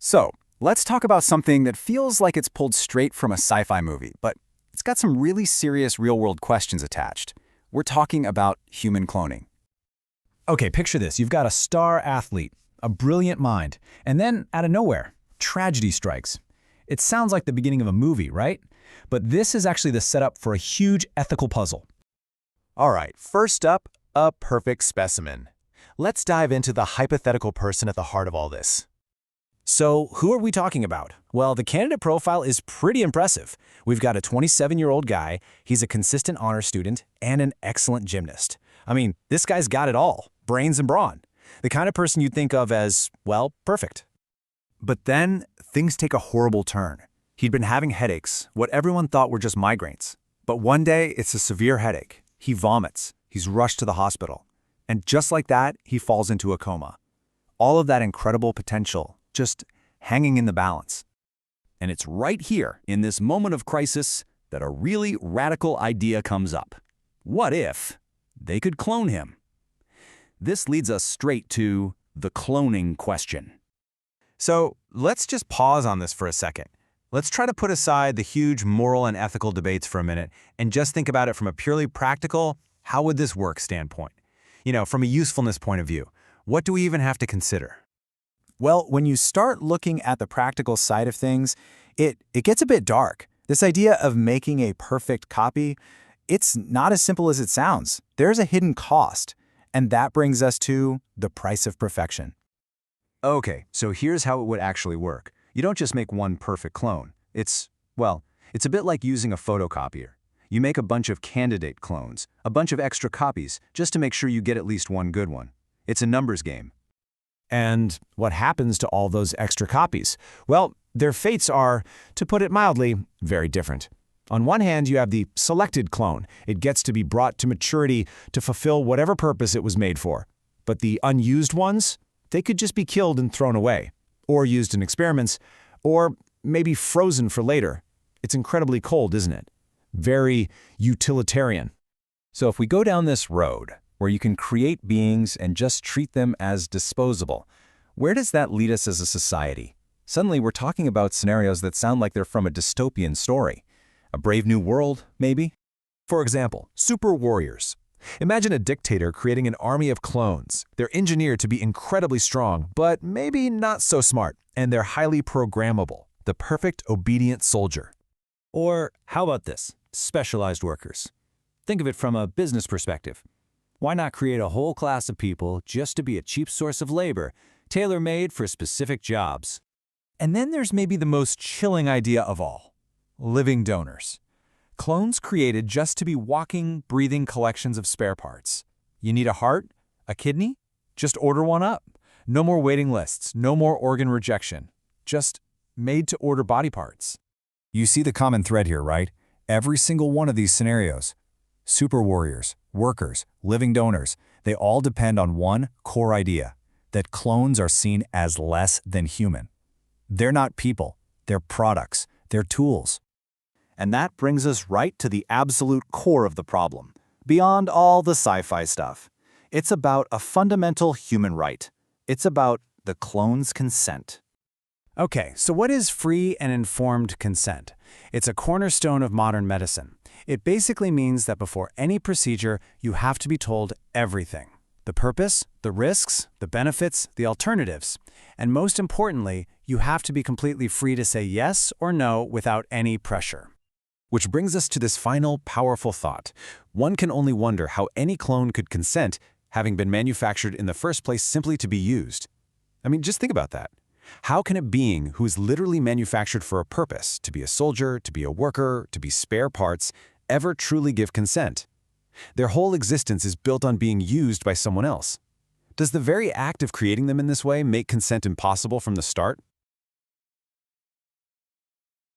So, let's talk about something that feels like it's pulled straight from a sci-fi movie, but it's got some really serious real-world questions attached. We're talking about human cloning. Okay, picture this. You've got a star athlete, a brilliant mind, and then, out of nowhere, tragedy strikes. It sounds like the beginning of a movie, right? But this is actually the setup for a huge ethical puzzle. All right, first up, a perfect specimen. Let's dive into the hypothetical person at the heart of all this. So, who are we talking about? Well, the candidate profile is pretty impressive. We've got a 27-year-old guy, he's a consistent honor student, and an excellent gymnast. I mean, this guy's got it all, brains and brawn. The kind of person you'd think of as, well, perfect. But then, things take a horrible turn. He'd been having headaches, what everyone thought were just migraines. But one day, it's a severe headache. He vomits. He's rushed to the hospital. And just like that, he falls into a coma. All of that incredible potential just hanging in the balance. And it's right here, in this moment of crisis, that a really radical idea comes up. What if they could clone him? This leads us straight to the cloning question. So let's just pause on this for a second. Let's try to put aside the huge moral and ethical debates for a minute and just think about it from a purely practical, how would this work standpoint. From a usefulness point of view, what do we even have to consider? Well, when you start looking at the practical side of things, it gets a bit dark. This idea of making a perfect copy, it's not as simple as it sounds. There's a hidden cost, and that brings us to the price of perfection. Okay, so here's how it would actually work. You don't just make one perfect clone. It's a bit like using a photocopier. You make a bunch of candidate clones, a bunch of extra copies, just to make sure you get at least one good one. It's a numbers game. And what happens to all those extra copies? Well, their fates are, to put it mildly, very different. On one hand, you have the selected clone. It gets to be brought to maturity to fulfill whatever purpose it was made for. But the unused ones, they could just be killed and thrown away, or used in experiments, or maybe frozen for later. It's incredibly cold, isn't it? Very utilitarian. So if we go down this road, where you can create beings and just treat them as disposable, where does that lead us as a society? Suddenly we're talking about scenarios that sound like they're from a dystopian story. A brave new world, maybe? For example, super warriors. Imagine a dictator creating an army of clones. They're engineered to be incredibly strong, but maybe not so smart, and they're highly programmable. The perfect obedient soldier. Or how about this? Specialized workers. Think of it from a business perspective. Why not create a whole class of people just to be a cheap source of labor, tailor-made for specific jobs? And then there's maybe the most chilling idea of all: living donors. Clones created just to be walking, breathing collections of spare parts. You need a heart? A kidney? Just order one up. No more waiting lists, no more organ rejection. Just made-to-order body parts. You see the common thread here, right? Every single one of these scenarios. Super warriors, workers, living donors, they all depend on one core idea, that clones are seen as less than human. They're not people, they're products, they're tools. And that brings us right to the absolute core of the problem, beyond all the sci-fi stuff. It's about a fundamental human right. It's about the clone's consent. Okay, so what is free and informed consent? It's a cornerstone of modern medicine. It basically means that before any procedure, you have to be told everything. The purpose, the risks, the benefits, the alternatives. And most importantly, you have to be completely free to say yes or no without any pressure. Which brings us to this final, powerful thought. One can only wonder how any clone could consent, having been manufactured in the first place simply to be used. I mean, just think about that. How can a being who is literally manufactured for a purpose, to be a soldier, to be a worker, to be spare parts, ever truly give consent? Their whole existence is built on being used by someone else. Does the very act of creating them in this way make consent impossible from the start?